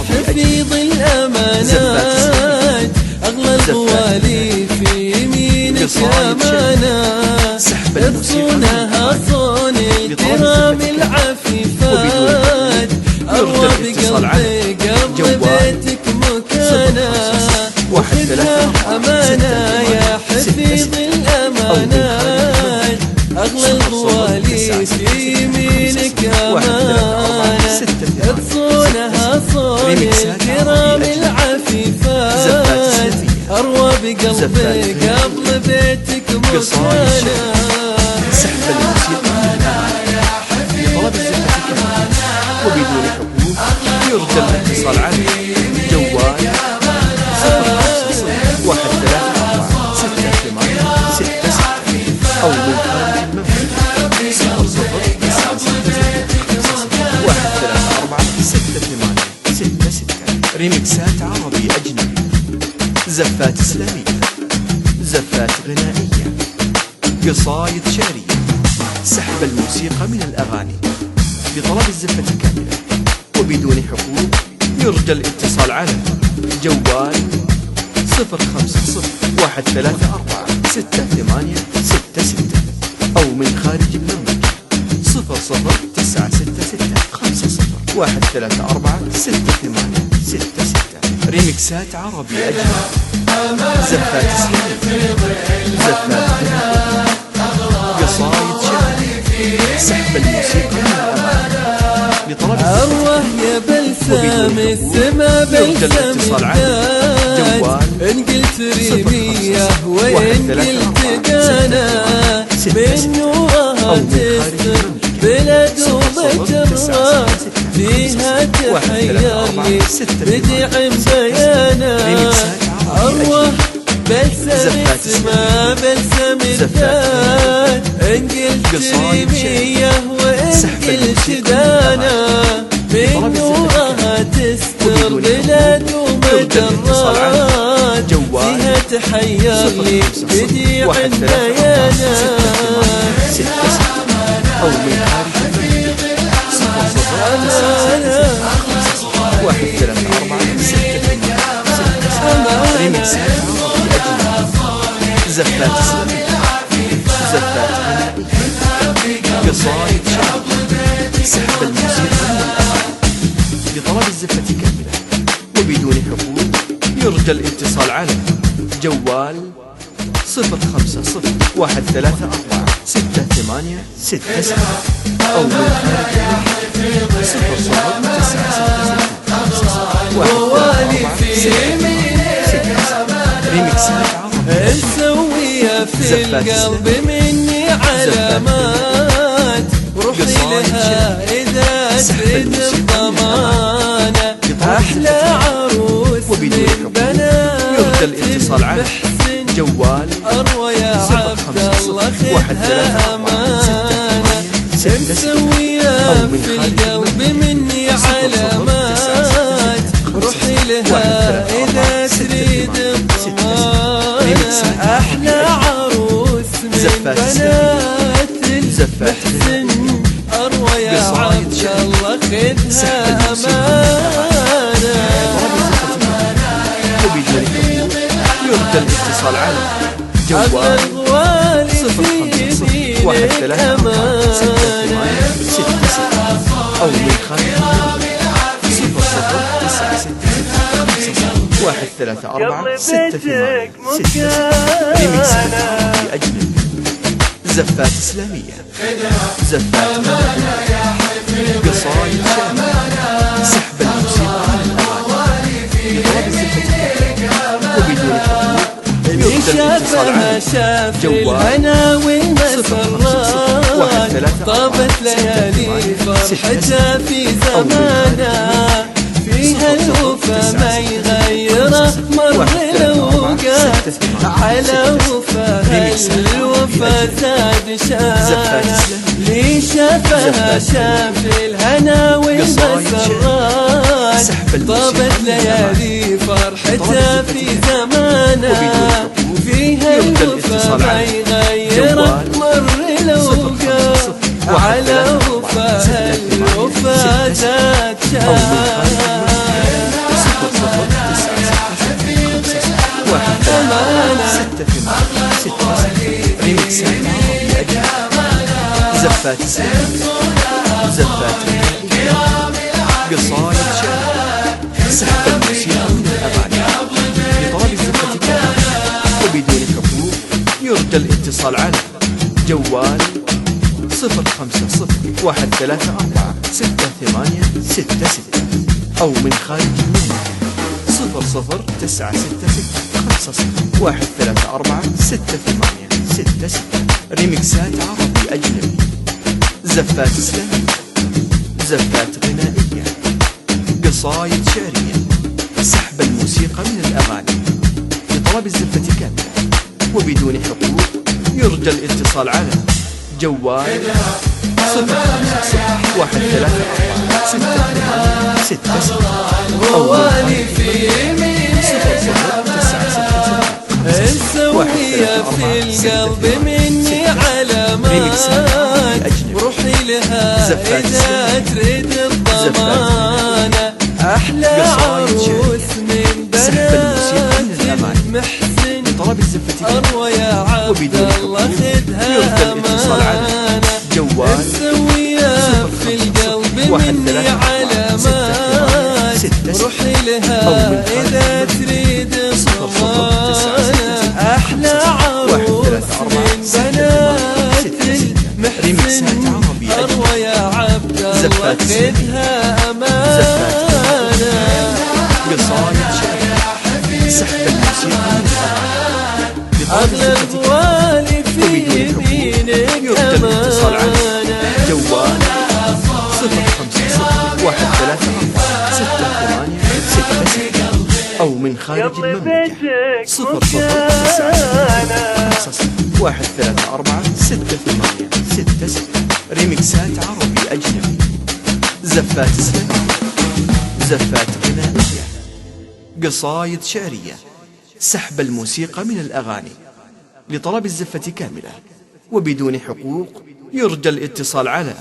حفيظ الأمانات أغلى الغوالي في يمينك أمانة يصونها صون الكرام العفيفات أروى بقلبي قبل بيتك مكانة وخذها أمانة يا حفيظ الأمانات أغلى الغوالي في يمينك أمانة يصونها صون الكرام العفيفات أروى بقلبي قبل بيتك مكانة سحب الموسيقى طلب الزفة وبدون حقوق يرجى الاتصال عنه جوال 054-686-66 أو من خارج المملكة 0-0-9-1-3-4-6-8-6-6 ريمكسات عربي أجنبي زفات إسلامية زفات غنائية قصايد شعرية سحب الموسيقى من الأغاني بطلب الزفة كاملة وبدون حقوق يرجى الاتصال على جوال 0-5-0-1-3-4-6-8-6-6 أو من خارج المملكة 0-0-9-6-6-5-1-3-4-6-8-6-6 ريمكسات عربي أجنبي زفات إسلامية زفات غنائية قصايد شعرية سحب الموسيقى من الأغاني لطلب أروح يا بلسم السما بلسم الدان إن قلت ريمية وإن قلت دانا من نورها تستر بلد ومجرة فيها تحيرني بديع بيانا أروح بلسم السما بلسم الدان إن قلت ريمية وإن قلت دانا من نورها تستر بلاد ومجرات فيها تحيرني بديع بيانا أو من خارج زفات إسلامية زفات غنائية قصايد شعرية سحب الموسيقى من الأغاني لطلب الزفة كاملة وبدون حقوق يرجى الاتصال على جوال 0-5-0-1-3-4-6-8-6-6 أو من خارج 0-0-9-6-6 ريمكسات عربية مسوية في القلب مني علامات روحي لها إذا تريد الضمانة أحلى عروس من بنات يرجى الاتصال على جوال أروى يا عبد الله خذها أمانة مسوية في القلب مني علامات روحي لها إذا تريد الضمانة أحلى عروس من بنات المحسن أروى يا عبد الله خذها أمانة وبدون حقوق يرجى الاتصال على جوال 0-0-1-3-4-6-8-6-6 أو من خارج 0-0-9-1-3-4-6-8-6-6 ريمكسات عربي أجنبي زفات إسلامية زفات غنائية قصايد شعرية سحب الموسيقى من الأغاني لطلب الزفة وبدون حقوق اللي شافها شاف الهنا والمسرات طابت ليالي فرحتها في زمانها فيها الوفا ما يغيره مر الأوقات على وفاها الوفا زاد شان اللي شافها شاف الهنا والمسرات طابت ليالي فرحتها في زمانها فيها الوفا ما يغيره مر الأوقات على وفاها الوفا زاد شان زفات إسلامية، زفات غنائية، قصايد شعرية، سحب الموسيقى من الأغاني. لطلب الزفة كاملة وبدون حقوق يرجى الاتصال على جوال 050-134-6866 أو من خارج المملكة 00965-134-6866. ريمكسات عربي أجنبي، زفات إسلامية، زفات غنائية، قصايد شعرية، سحب الموسيقى من الأغاني. لطلب الزفة كاملة وبدون حقوق يرجى الاتصال على جوال 050-134-6866 غوالي في يمين السوية في القلب مني علامات، روحي لها إذا تريد الضمانة. أحلى عروس من بنات المحسن لطلب الزفة أروى يا عبد الله خدها أمانة. السوية في القلب مني علامات، روحي لها إذا تريد الضمانة. أحلى عروس من بنات المحسن أروى يا عبد الله خدها أمانة. قصايد شعرية، سحب الموسيقى من الأغاني. أغلى الغوالي في يمينك أمانة. جوال 050-134-6866 أو من خارج المملكة 00965-134-6866. ريمكسات عربي أجنبي، زفات إسلامية، زفات غنائية، قصايد شعرية، سحب الموسيقى من الأغاني. لطلب الزفة كاملة وبدون حقوق يرجى الاتصال على